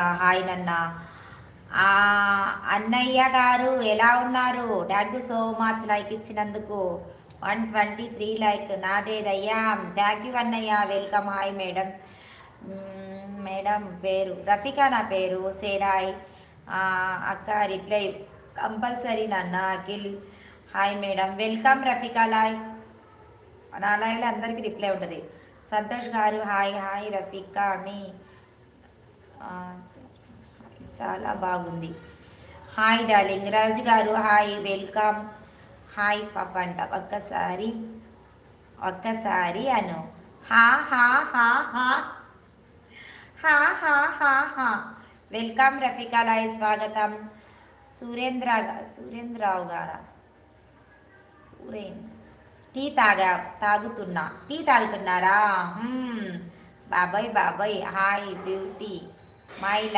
Hi నన్న. అన్నయ్య గారు ఎలా ఉన్నారు? Thank you so much like ఇచ్చినందుకు. 123 లైక్ నాదేదయ్యా. థ్యాంక్ యూ అన్నయ్య. వెల్కమ్. Hi madam. మేడం పేరు రఫికా, నా పేరు సేరాయ్. అక్క రిప్లై కంపల్సరీ నన్న. Akhil hi madam. Welcome Rafika. నా లైవ్లో అందరికీ రిప్లై ఉంటుంది. సంతోష్ గారు హాయ్. హాయ్ రఫికా, మీ చాలా బాగుంది. Hi darling. రాజు గారు హాయ్. వెల్కమ్. హాయ్ పాప అంట. ఒక్కసారి అను. హా హా హా హా హా హా హా హా. వెల్కమ్ రఫికా లైవ్ స్వాగతం. సురేంద్రరావు గారా? టీ తాగుతున్నారా? బాబాయ్ హాయ్ బ్యూటీ మై